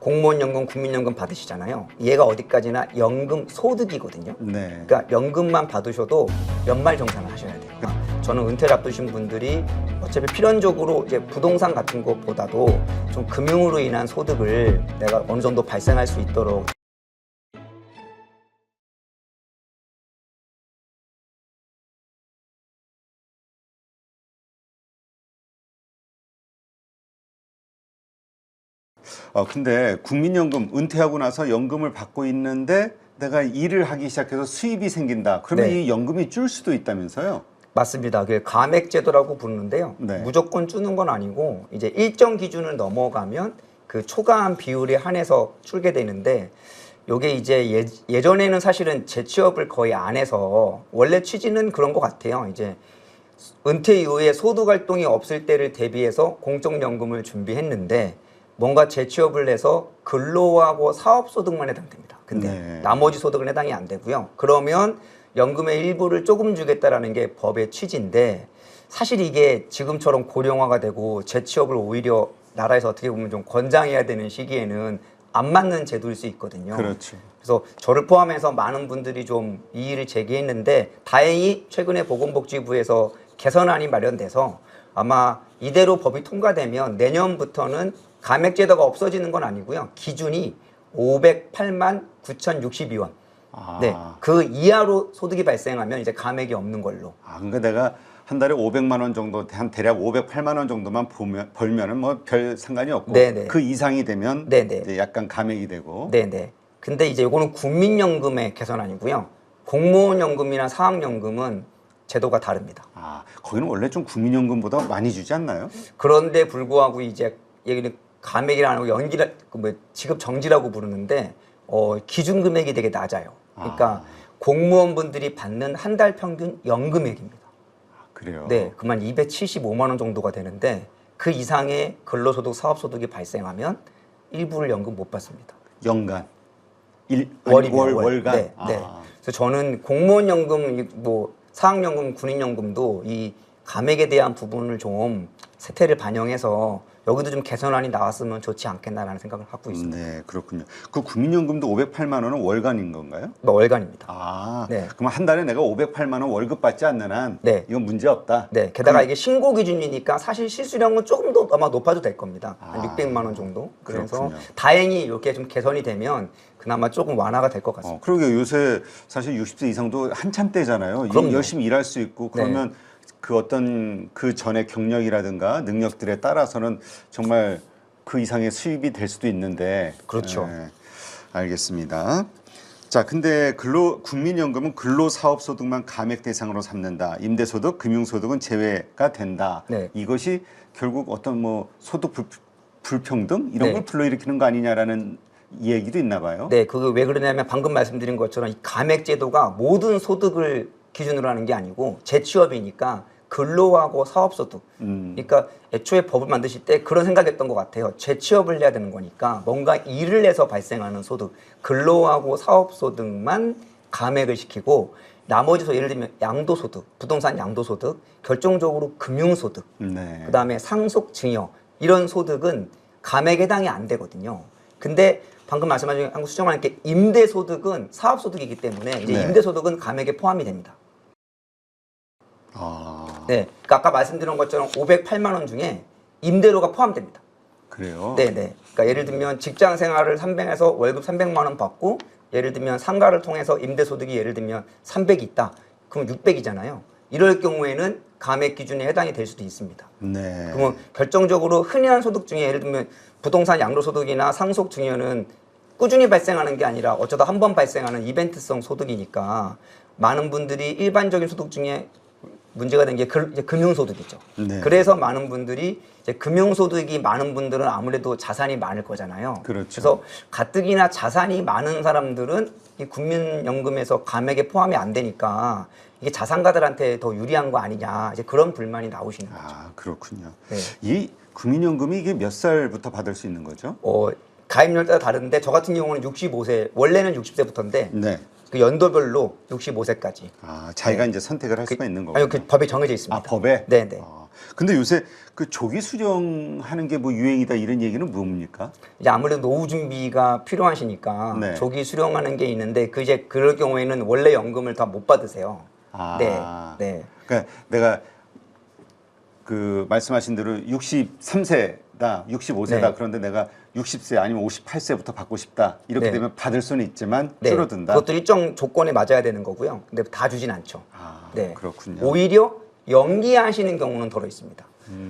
공무원연금, 국민연금 받으시잖아요. 얘가 어디까지나 연금 소득이거든요. 네. 그러니까 연금만 받으셔도 연말 정산을 하셔야 돼요. 저는 은퇴를 앞두신 분들이 어차피 필연적으로 이제 부동산 같은 것보다도 좀 금융으로 인한 소득을 내가 어느 정도 발생할 수 있도록 근데 국민연금 은퇴하고 나서 연금을 받고 있는데 내가 일을 하기 시작해서 수입이 생긴다. 그러면 네. 이 연금이 줄 수도 있다면서요? 맞습니다. 그게 감액제도라고 부르는데요. 네. 무조건 주는 건 아니고 이제 일정 기준을 넘어가면 그 초과한 비율에 한해서 줄게 되는데 요게 이제 예전에는 사실은 재취업을 거의 안 해서 원래 취지는 그런 것 같아요. 이제 은퇴 이후에 소득 활동이 없을 때를 대비해서 공적연금을 준비했는데 뭔가 재취업을 해서 근로하고 사업소득만 해당됩니다. 근데 네. 나머지 소득은 해당이 안 되고요. 그러면 연금의 일부를 조금 주겠다라는 게 법의 취지인데 사실 이게 지금처럼 고령화가 되고 재취업을 오히려 나라에서 어떻게 보면 좀 권장해야 되는 시기에는 안 맞는 제도일 수 있거든요. 그렇죠. 그래서 저를 포함해서 많은 분들이 좀 이의를 제기했는데 다행히 최근에 보건복지부에서 개선안이 마련돼서 아마 이대로 법이 통과되면 내년부터는 감액제도가 없어지는 건 아니고요. 기준이 508만 9,062원. 네, 그 이하로 소득이 발생하면 이제 감액이 없는 걸로. 그러니까 내가 한 달에 500만 원 정도, 한 대략 508만 원 정도만 벌면은 뭐 별 상관이 없고 네네. 그 이상이 되면 네네. 이제 약간 감액이 되고. 네네. 근데 이제 이거는 국민연금의 개선안이고요. 공무원연금이나 사학연금은 제도가 다릅니다. 거기는 원래 좀 국민연금보다 많이 주지 않나요? 그런데 불구하고 이제 얘기는 감액이라는 거 지급 정지라고 부르는데 기준 금액이 되게 낮아요. 그러니까 공무원분들이 받는 한 달 평균 연금액입니다. 그래요? 네, 그만 275만 원 정도가 되는데 그 이상의 근로소득, 사업소득이 발생하면 일부를 연금 못 받습니다. 연간? 월간. 네, 아. 네. 그래서 저는 공무원연금, 사학연금, 군인연금도 이 감액에 대한 부분을 좀 세태를 반영해서 여기도 좀 개선안이 나왔으면 좋지 않겠나라는 생각을 하고 있습니다. 네, 그렇군요. 그 국민연금도 508만 원은 월간인 건가요? 월간입니다. 네. 그럼 한 달에 내가 508만 원 월급 받지 않는 한 네. 이건 문제 없다? 네, 게다가 이게 신고 기준이니까 사실 실수령은 조금 더 아마 높아도 될 겁니다. 한 600만 원 정도. 그래서 그렇군요. 다행히 이렇게 좀 개선이 되면 그나마 조금 완화가 될 것 같습니다. 그러게 요새 사실 60세 이상도 한참 때잖아요. 그럼요. 열심히 일할 수 있고 그러면 그 어떤 그 전에 경력이라든가 능력들에 따라서는 정말 그 이상의 수입이 될 수도 있는데. 그렇죠. 알겠습니다. 자, 근데 국민연금은 근로사업소득만 감액 대상으로 삼는다. 임대소득, 금융소득은 제외가 된다. 네. 이것이 결국 어떤 뭐 소득 불평등 이런 네. 걸 불러일으키는 거 아니냐라는 얘기도 있나 봐요. 네, 그게 왜 그러냐면 방금 말씀드린 것처럼 이 감액제도가 모든 소득을 기준으로 하는 게 아니고 재취업이니까 근로하고 사업소득. 그러니까 애초에 법을 만드실 때 그런 생각했던 것 같아요. 재취업을 해야 되는 거니까 뭔가 일을 해서 발생하는 소득, 근로하고 사업소득만 감액을 시키고 나머지 예를 들면 양도소득, 부동산 양도소득, 결정적으로 금융소득, 그다음에 상속증여 이런 소득은 감액 해당이 안 되거든요. 근데 방금 말씀하신 한국 수정하는 게 임대소득은 사업소득이기 때문에 이제 임대소득은 감액에 포함이 됩니다. 네, 그러니까 아까 말씀드린 것처럼 508만 원 중에 임대료가 포함됩니다. 그래요? 네네. 그러니까 예를 들면 직장 생활을 300에서 월급 300만 원 받고 예를 들면 상가를 통해서 임대소득이 예를 들면 300이 있다. 그럼 600이잖아요. 이럴 경우에는 감액 기준에 해당이 될 수도 있습니다. 네. 그러면 결정적으로 흔한 소득 중에 예를 들면 부동산 양도소득이나 상속증여는 꾸준히 발생하는 게 아니라 어쩌다 한 번 발생하는 이벤트성 소득이니까 많은 분들이 일반적인 소득 중에 문제가 된 게 금융소득이죠. 네. 그래서 많은 분들이 이제 금융소득이 많은 분들은 아무래도 자산이 많을 거잖아요. 그렇죠. 그래서 가뜩이나 자산이 많은 사람들은 이 국민연금에서 감액에 포함이 안 되니까 이게 자산가들한테 더 유리한 거 아니냐 이제 그런 불만이 나오시는 거죠. 그렇군요. 네. 이 국민연금이 이게 몇 살부터 받을 수 있는 거죠? 가입률 따라 다른데 저 같은 경우는 65세 원래는 60세부터인데 네. 그 연도별로 65세까지. 자기가 이제 선택을 할 수가 있는 거군요. 아니요, 그 법에 정해져 있습니다. 법에? 네네. 근데 요새 그 조기 수령하는 게 뭐 유행이다 이런 얘기는 뭡니까? 이제 아무래도 노후 준비가 필요하시니까 네. 조기 수령하는 게 있는데 그 이제 그럴 경우에는 원래 연금을 다 못 받으세요. 아. 네. 그러니까 내가 그 말씀하신 대로 63세다, 65세다. 네. 그런데 내가 60세 아니면 58세부터 받고 싶다. 이렇게 네. 되면 받을 수는 있지만 네. 줄어든다. 그것도 일정 조건에 맞아야 되는 거고요. 근데 다 주진 않죠. 아, 네. 그렇군요. 오히려 연기하시는 경우는 덜어 있습니다.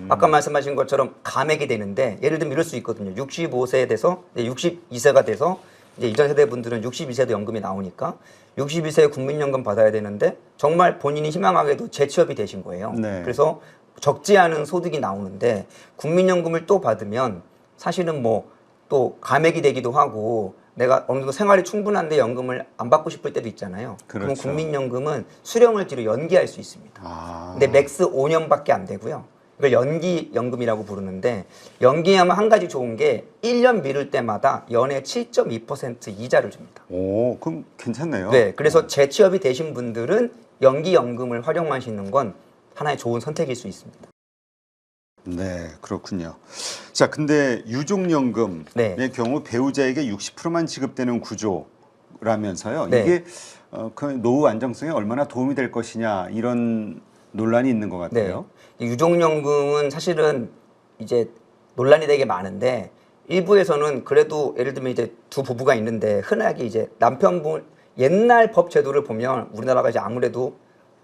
아까 말씀하신 것처럼 감액이 되는데 예를 들면 이럴 수 있거든요. 65세 돼서 62세가 돼서 이제 이전 세대 분들은 62세도 연금이 나오니까 62세에 국민연금 받아야 되는데 정말 본인이 희망하게도 재취업이 되신 거예요. 네. 그래서 적지 않은 소득이 나오는데 국민연금을 또 받으면 사실은 뭐 또 감액이 되기도 하고 내가 어느 정도 생활이 충분한데 연금을 안 받고 싶을 때도 있잖아요. 그럼 그렇죠. 국민연금은 수령을 뒤로 연기할 수 있습니다. 아. 근데 맥스 5년밖에 안 되고요. 이걸 연기 연금이라고 부르는데 연기하면 한 가지 좋은 게 1년 미룰 때마다 연에 7.2% 이자를 줍니다. 오, 그럼 괜찮네요. 네, 그래서 재취업이 되신 분들은 연기 연금을 활용하시는 건 하나의 좋은 선택일 수 있습니다. 네, 그렇군요. 자, 근데 유족연금의 네. 경우 배우자에게 60%만 지급되는 구조라면서요. 네. 이게 그 노후 안정성에 얼마나 도움이 될 것이냐 이런 논란이 있는 것 같아요. 네. 유족연금은 사실은 이제 논란이 되게 많은데 일부에서는 그래도 예를 들면 이제 두 부부가 있는데 흔하게 이제 남편분 옛날 법 제도를 보면 우리나라가 이제 아무래도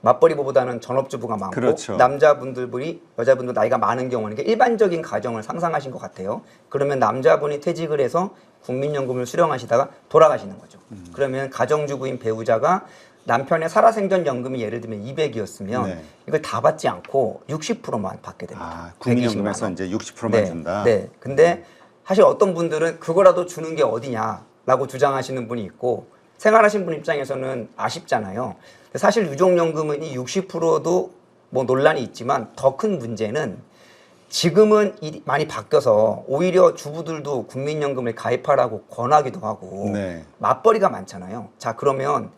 맞벌이보다는 전업주부가 많고 그렇죠. 남자분들이 여자분들 나이가 많은 경우는 이게 일반적인 가정을 상상하신 것 같아요. 그러면 남자분이 퇴직을 해서 국민연금을 수령하시다가 돌아가시는 거죠. 그러면 가정주부인 배우자가 남편의 살아생전 연금이 예를 들면 200이었으면 네. 이걸 다 받지 않고 60%만 받게 됩니다. 아, 국민연금에서 120만 원. 이제 60%만 네, 준다. 네. 근데 사실 어떤 분들은 그거라도 주는 게 어디냐라고 주장하시는 분이 있고 생활하신 분 입장에서는 아쉽잖아요. 근데 사실 유족연금은 이 60%도 뭐 논란이 있지만 더 큰 문제는 지금은 일이 많이 바뀌어서 오히려 주부들도 국민연금을 가입하라고 권하기도 하고 네. 맞벌이가 많잖아요. 자, 그러면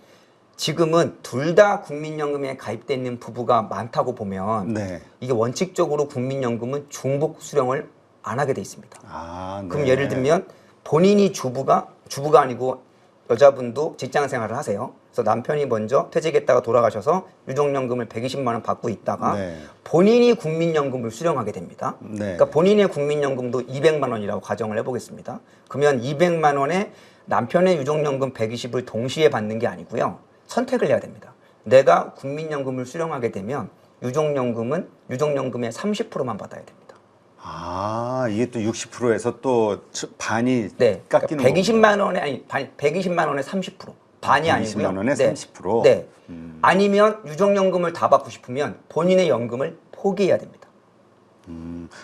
지금은 둘 다 국민연금에 가입돼 있는 부부가 많다고 보면 네. 이게 원칙적으로 국민연금은 중복 수령을 안 하게 돼 있습니다. 아, 네. 그럼 예를 들면 본인이 주부가 아니고 여자분도 직장 생활을 하세요. 그래서 남편이 먼저 퇴직했다가 돌아가셔서 유족연금을 120만 원 받고 있다가 네. 본인이 국민연금을 수령하게 됩니다. 네. 그러니까 본인의 국민연금도 200만 원이라고 가정을 해보겠습니다. 그러면 200만 원에 남편의 유족연금 120을 동시에 받는 게 아니고요. 선택을 해야 됩니다. 내가 국민연금을 수령하게 되면 유족연금의 30%만 받아야 됩니다. 아, 이게 또 60%에서 또 반이 네, 깎이는 그러니까 120만 원에 아니 120만 원에 30% 반이 120만 아니고요. 원에 네. 30%? 네. 아니면 유족연금을 다 받고 싶으면 본인의 연금을 포기해야 됩니다.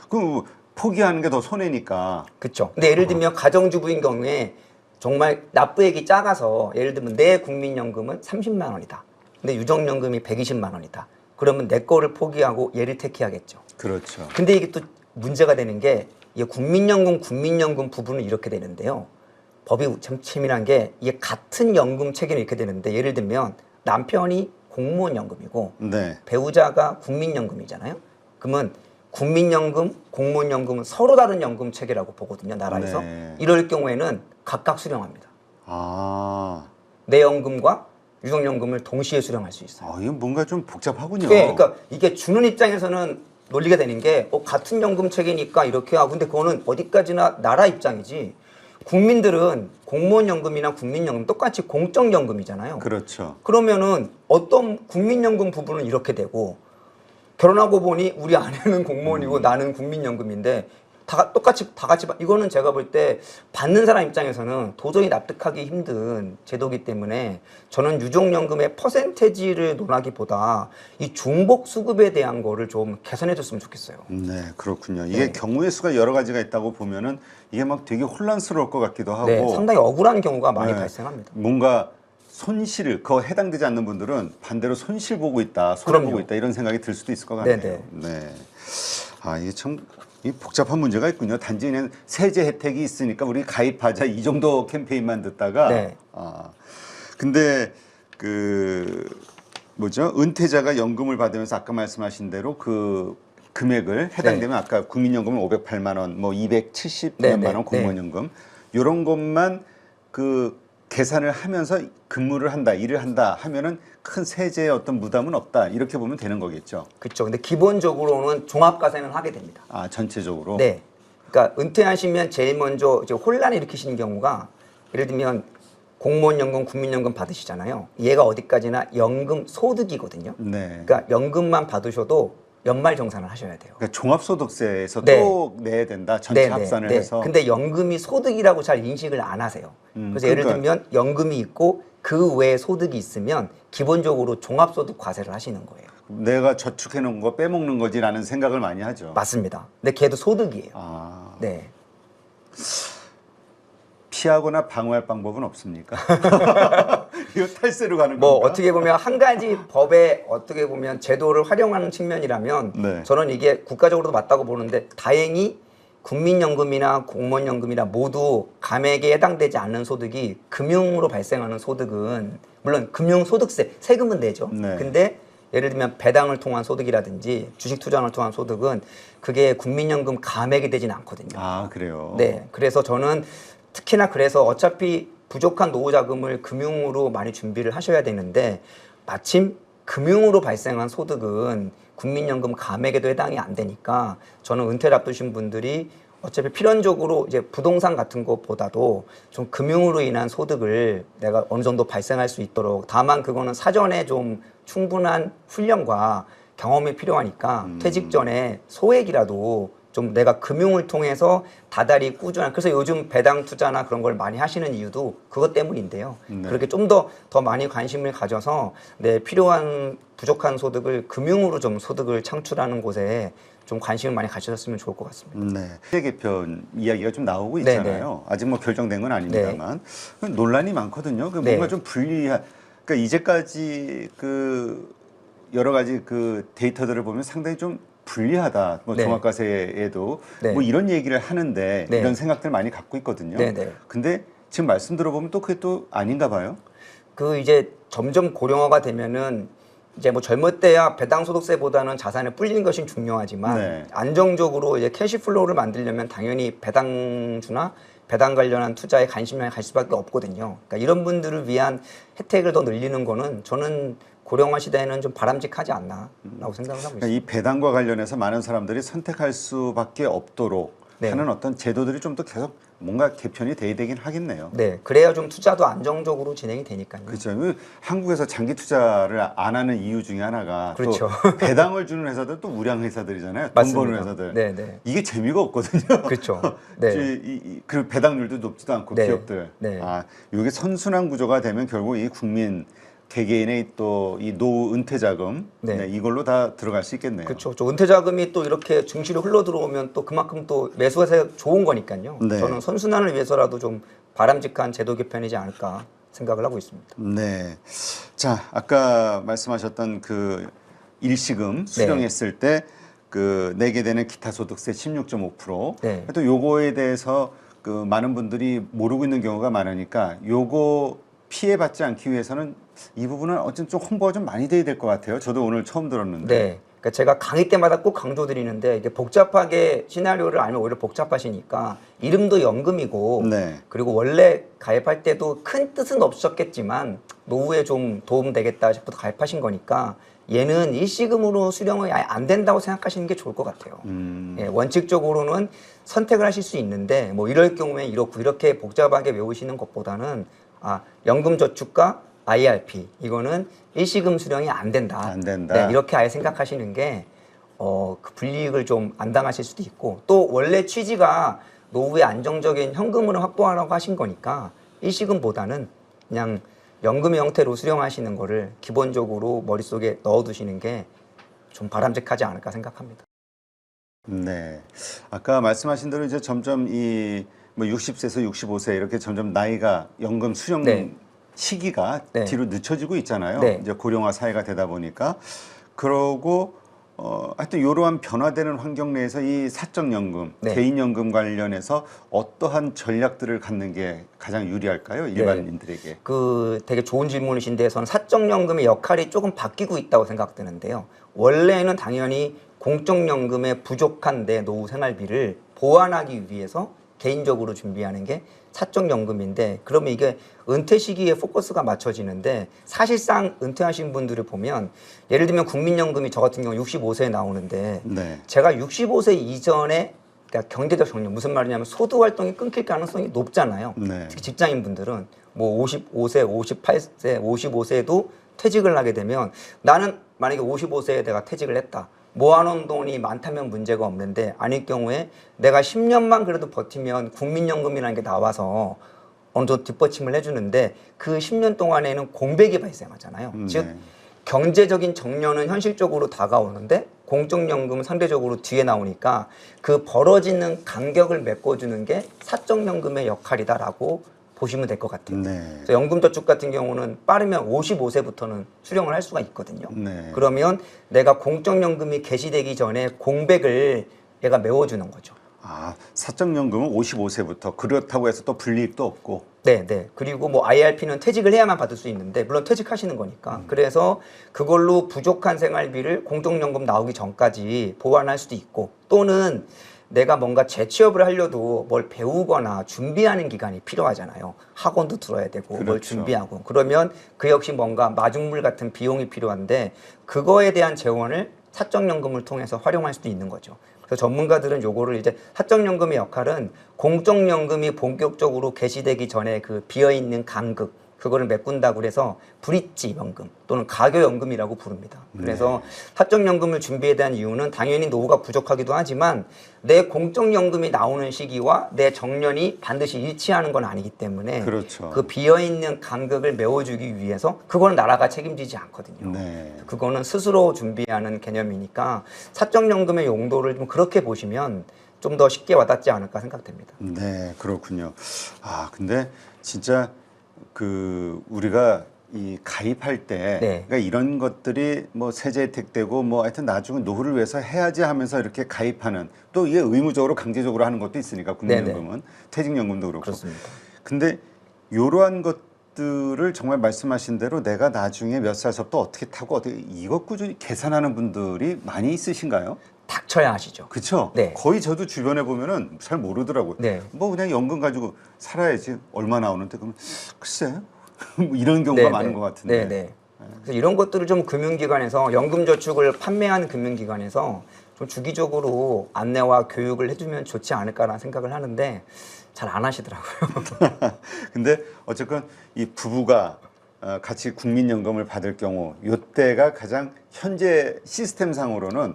그럼 포기하는 게 더 손해니까. 그렇죠. 근데 예를 들면 가정주부인 경우에 정말 납부액이 작아서 예를 들면 내 국민연금은 30만 원이다. 근데 유족연금이 120만 원이다. 그러면 내 거를 포기하고 얘를 택해야겠죠. 그렇죠. 근데 이게 또 문제가 되는 게 이게 국민연금 부분은 이렇게 되는데요. 법이 참 치밀한 게 이게 같은 연금 체계는 이렇게 되는데 예를 들면 남편이 공무원 연금이고 네. 배우자가 국민연금이잖아요. 그러면 국민연금, 공무원연금은 서로 다른 연금 체계라고 보거든요. 나라에서. 네. 이럴 경우에는 각각 수령합니다. 아, 내 연금과 유족연금을 동시에 수령할 수 있어요. 이건 뭔가 좀 복잡하군요. 네, 그러니까 이게 주는 입장에서는 논리가 되는 게 같은 연금 체계니까 이렇게 하고 근데 그거는 어디까지나 나라 입장이지 국민들은 공무원연금이나 국민연금 똑같이 공적연금이잖아요. 그렇죠. 그러면은 어떤 국민연금 부분은 이렇게 되고 결혼하고 보니 우리 아내는 공무원이고 나는 국민연금인데 똑같이 다 같이 이거는 제가 볼 때 받는 사람 입장에서는 도저히 납득하기 힘든 제도이기 때문에 저는 유족연금의 퍼센테이지를 논하기보다 이 중복 수급에 대한 거를 좀 개선해 줬으면 좋겠어요. 네, 그렇군요. 이게 네. 경우의 수가 여러 가지가 있다고 보면은 이게 막 되게 혼란스러울 것 같기도 하고. 네, 상당히 억울한 경우가 많이 네. 발생합니다. 뭔가 손실을 그거 해당되지 않는 분들은 반대로 손실 보고 있다, 손해 그럼요. 보고 있다 이런 생각이 들 수도 있을 것 같네요. 네네. 네. 아, 이게 참 이 복잡한 문제가 있군요. 단지 그냥 세제 혜택이 있으니까 우리 가입하자 이 정도 캠페인만 듣다가 네. 근데 그 뭐죠? 은퇴자가 연금을 받으면서 아까 말씀하신 대로 그 금액을 해당되면 아까 국민연금은 508만 원, 뭐 270만 원 공무원연금 이런 것만 그 계산을 하면서 근무를 한다, 일을 한다 하면은 큰 세제의 어떤 부담은 없다 이렇게 보면 되는 거겠죠. 그렇죠. 근데 기본적으로는 종합과세는 하게 됩니다. 아 전체적으로. 네. 그러니까 은퇴하시면 제일 먼저 이제 혼란을 일으키시는 경우가 예를 들면 공무원연금, 국민연금 받으시잖아요. 얘가 어디까지나 연금 소득이거든요. 네. 그러니까 연금만 받으셔도 연말 정산을 하셔야 돼요. 그러니까 종합소득세에서 네. 또 내야 된다. 전체 합산을 해서. 근데 연금이 소득이라고 잘 인식을 안 하세요. 그래서 예를 그러니까. 들면 연금이 있고 그 외에 소득이 있으면 기본적으로 종합소득 과세를 하시는 거예요. 내가 저축해 놓은 거 빼먹는 거지라는 생각을 많이 하죠. 맞습니다. 근데 걔도 소득이에요. 아, 네. 피하거나 방어할 방법은 없습니까? 이거 탈세로 가는 뭐 건가? 어떻게 보면 한 가지 법에 어떻게 보면 제도를 활용하는 측면이라면 네. 저는 이게 국가적으로도 맞다고 보는데 다행히 국민연금이나 공무원연금이나 모두 감액에 해당되지 않는 소득이 금융으로 발생하는 소득은 물론 금융소득세 세금은 내죠. 네. 근데 예를 들면 배당을 통한 소득이라든지 주식 투자를 통한 소득은 그게 국민연금 감액이 되지는 않거든요. 아, 그래요? 네. 그래서 저는 특히나 그래서 어차피 부족한 노후 자금을 금융으로 많이 준비를 하셔야 되는데 마침 금융으로 발생한 소득은 국민연금 감액에도 해당이 안 되니까 저는 은퇴를 앞두신 분들이 어차피 필연적으로 이제 부동산 같은 것보다도 좀 금융으로 인한 소득을 내가 어느 정도 발생할 수 있도록 다만 그거는 사전에 좀 충분한 훈련과 경험이 필요하니까 퇴직 전에 소액이라도 좀 내가 금융을 통해서 다달이 꾸준한 그래서 요즘 배당 투자나 그런 걸 많이 하시는 이유도 그것 때문인데요. 네. 그렇게 좀 더 많이 관심을 가져서 내 필요한 부족한 소득을 금융으로 좀 소득을 창출하는 곳에 좀 관심을 많이 가지셨으면 좋을 것 같습니다. 네. 세제 개편 이야기가 좀 나오고 있잖아요. 아직 뭐 결정된 건 아닙니다만 논란이 많거든요. 그 뭔가 좀 불리한 그러니까 이제까지 그 여러 가지 그 데이터들을 보면 상당히 좀 불리하다. 뭐 종합과세에도 뭐 이런 얘기를 하는데 이런 생각들 많이 갖고 있거든요. 근데 지금 말씀 들어보면 또 그게 또 아닌가 봐요. 그 이제 점점 고령화가 되면은 이제 뭐 젊을 때야 배당 소득세보다는 자산을 불리는 것이 중요하지만 안정적으로 이제 캐시플로우를 만들려면 당연히 배당주나 배당 관련한 투자에 관심이 갈 수밖에 없거든요. 그러니까 이런 분들을 위한 혜택을 더 늘리는 거는 저는 고령화 시대에는 좀 바람직하지 않나라고 생각을 하고 있습니다. 이 배당과 관련해서 많은 사람들이 선택할 수밖에 없도록 하는 어떤 제도들이 좀 더 계속 뭔가 개편이 돼야 되긴 하겠네요. 네, 그래야 좀 투자도 안정적으로 진행이 되니까요. 그렇죠. 한국에서 장기 투자를 안 하는 이유 중에 하나가 그렇죠. 또 배당을 주는 회사들 또 우량 회사들이잖아요. 돈 버는 회사들. 이게 재미가 없거든요. 그렇죠. 그 배당률도 높지도 않고 기업들. 아, 이게 선순환 구조가 되면 결국 이 국민 개개인의 또 이 노후 은퇴 자금 이걸로 다 들어갈 수 있겠네요. 그렇죠. 은퇴 자금이 또 이렇게 증시로 흘러 들어오면 또 그만큼 또 매수가 좋은 거니까요. 저는 선순환을 위해서라도 좀 바람직한 제도 개편이지 않을까 생각을 하고 있습니다. 네. 자, 아까 말씀하셨던 그 일시금 수령했을 때 그 내게 되는 기타 소득세 16.5%. 또 요거에 대해서 그 많은 분들이 모르고 있는 경우가 많으니까 요거 피해받지 않기 위해서는 이 부분은 어쨌든 좀 홍보가 좀 많이 돼야 될 것 같아요. 저도 오늘 처음 들었는데. 그러니까 제가 강의 때마다 꼭 강조드리는데 이게 복잡하게 시나리오를 알면 오히려 복잡하시니까 이름도 연금이고 그리고 원래 가입할 때도 큰 뜻은 없었겠지만 노후에 좀 도움되겠다 싶어서 가입하신 거니까 얘는 일시금으로 수령이 아예 안 된다고 생각하시는 게 좋을 것 같아요. 원칙적으로는 선택을 하실 수 있는데 뭐 이럴 경우에 이렇고 이렇게 복잡하게 외우시는 것보다는 연금저축과 IRP 이거는 일시금 수령이 안 된다. 이렇게 아예 생각하시는 게 그 불이익을 좀 안 당하실 수도 있고 또 원래 취지가 노후에 안정적인 현금을 확보하라고 하신 거니까 일시금보다는 그냥 연금의 형태로 수령하시는 거를 기본적으로 머릿속에 넣어두시는 게 좀 바람직하지 않을까 생각합니다. 네. 아까 말씀하신 대로 이제 점점 이 뭐 60세에서 65세 이렇게 점점 나이가 연금 수령 시기가 뒤로 늦춰지고 있잖아요. 이제 고령화 사회가 되다 보니까 그러고 하여튼 이러한 변화되는 환경 내에서 이 사적연금, 개인연금 관련해서 어떠한 전략들을 갖는 게 가장 유리할까요? 일반인들에게. 그 되게 좋은 질문이신데 저는 사적연금의 역할이 조금 바뀌고 있다고 생각되는데요. 원래는 당연히 공적연금의 부족한 내 노후 생활비를 보완하기 위해서 개인적으로 준비하는 게 사적연금인데, 그러면 이게 은퇴 시기에 포커스가 맞춰지는데, 사실상 은퇴하신 분들을 보면 예를 들면 국민연금이 저 같은 경우 65세에 나오는데 네. 제가 65세 이전에, 그러니까 경제적 정년, 무슨 말이냐면 소득 활동이 끊길 가능성이 높잖아요. 네. 특히 직장인 분들은 뭐 55세, 58세, 55세도 퇴직을 하게 되면, 나는 만약에 55세에 내가 퇴직을 했다. 모아놓은 돈이 많다면 문제가 없는데, 아닐 경우에 내가 10년만 그래도 버티면 국민연금이라는 게 나와서 어느 정도 뒷받침을 해주는데, 그 10년 동안에는 공백이 발생하잖아요. 즉 경제적인 정년은 현실적으로 다가오는데 공적연금은 상대적으로 뒤에 나오니까 그 벌어지는 간격을 메꿔주는 게 사적연금의 역할이다라고 보시면 될 것 같아요. 네. 그래서 연금저축 같은 경우는 빠르면 55세부터는 수령을 할 수가 있거든요. 네. 그러면 내가 공적연금이 개시되기 전에 공백을 얘가 메워주는 거죠. 아, 사적연금은 55세부터, 그렇다고 해서 또 불이익도 없고. 네, 네. 그리고 뭐 IRP는 퇴직을 해야만 받을 수 있는데, 물론 퇴직하시는 거니까. 그래서 그걸로 부족한 생활비를 공적연금 나오기 전까지 보완할 수도 있고, 또는 내가 뭔가 재취업을 하려도 뭘 배우거나 준비하는 기간이 필요하잖아요. 학원도 들어야 되고, 뭘 그렇죠. 준비하고. 그러면 그 역시 뭔가 마중물 같은 비용이 필요한데, 그거에 대한 재원을 사적연금을 통해서 활용할 수도 있는 거죠. 그래서 전문가들은 요거를 이제 사적연금의 역할은 공적연금이 본격적으로 개시되기 전에 그 비어있는 간극, 그거를 메꾼다고 그래서 브릿지 연금 또는 가교연금이라고 부릅니다. 그래서 사적연금을 준비에 대한 이유는 당연히 노후가 부족하기도 하지만 내 공적연금이 나오는 시기와 내 정년이 반드시 일치하는 건 아니기 때문에, 그렇죠. 그 비어있는 간극을 메워주기 위해서, 그거는 나라가 책임지지 않거든요. 네. 그거는 스스로 준비하는 개념이니까 사적연금의 용도를 좀 그렇게 보시면 좀 더 쉽게 와닿지 않을까 생각됩니다. 네, 그렇군요. 아, 근데 진짜 그 우리가 이 가입할 때, 네. 그러니까 이런 것들이 뭐 세제 혜택되고 뭐 하여튼 나중에 노후를 위해서 해야지 하면서 이렇게 가입하는, 또 이게 의무적으로 강제적으로 하는 것도 있으니까 국민연금은, 퇴직연금도 그렇고. 그렇습니다. 근데 이러한 것들을 정말 말씀하신 대로 내가 나중에 몇 살서부터 어떻게 타고 어떻게, 이것 꾸준히 계산하는 분들이 많이 있으신가요? 닥쳐야 하시죠. 그렇죠. 네. 거의 저도 주변에 보면은 잘 모르더라고요. 네. 뭐 그냥 연금 가지고 살아야지, 얼마 나오는데, 그러면 글쎄 뭐 이런 경우가 네, 많은 네. 것 같은데. 네, 네. 그래서 이런 것들을 좀 금융기관에서, 연금저축을 판매하는 금융기관에서 좀 주기적으로 안내와 교육을 해주면 좋지 않을까라는 생각을 하는데 잘 안 하시더라고요. 근데 어쨌건 이 부부가 같이 국민연금을 받을 경우, 이때가 가장 현재 시스템상으로는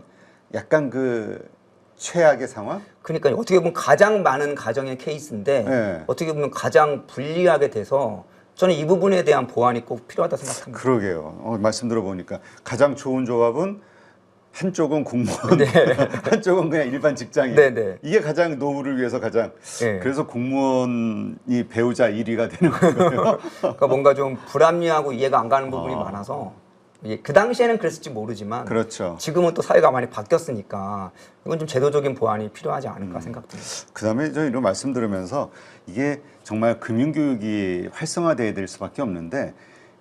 약간 그 최악의 상황? 그러니까 어떻게 보면 가장 많은 가정의 케이스인데, 네. 어떻게 보면 가장 불리하게 돼서 저는 이 부분에 대한 보완이 꼭 필요하다 생각합니다. 그러게요. 말씀 들어보니까 가장 좋은 조합은 한쪽은 공무원, 네. 한쪽은 그냥 일반 직장인. 네, 네. 이게 가장 노후를 위해서 가장. 네. 그래서 공무원이 배우자 1위가 되는 거예요. 그러니까 뭔가 좀 불합리하고 이해가 안 가는 부분이 많아서, 그 당시에는 그랬을지 모르지만 그렇죠. 지금은 또 사회가 많이 바뀌었으니까 이건 좀 제도적인 보완이 필요하지 않을까 생각됩니다. 그다음에 저 이런 말씀 들으면서 이게 정말 금융교육이 활성화돼야 될 수밖에 없는데,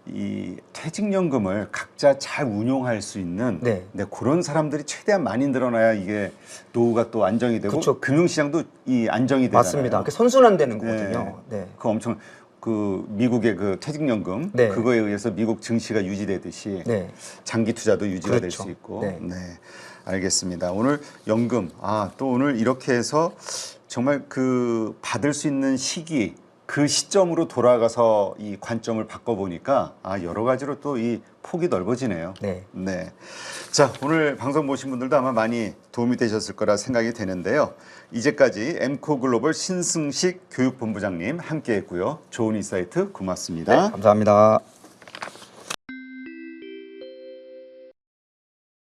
이 퇴직연금을 각자 잘 운용할 수 있는, 네. 그런 사람들이 최대한 많이 늘어나야 이게 노후가 또 안정이 되고, 그쵸. 금융시장도 이 안정이 되잖아요. 맞습니다. 그 선순환되는 거거든요. 네. 그 엄청 그 미국의 그 퇴직연금, 네. 그거에 의해서 미국 증시가 유지되듯이 네. 장기 투자도 유지가 될 그렇죠. 수 있고. 네. 네, 알겠습니다. 오늘 연금, 또 오늘 이렇게 해서 정말 그 받을 수 있는 시기, 그 시점으로 돌아가서 이 관점을 바꿔보니까 여러 가지로 또 이 폭이 넓어지네요. 네. 네. 자, 오늘 방송 보신 분들도 아마 많이 도움이 되셨을 거라 생각이 되는데요. 이제까지 엠코 글로벌 신승식 교육본부장님 함께했고요. 좋은 인사이트 고맙습니다. 감사합니다.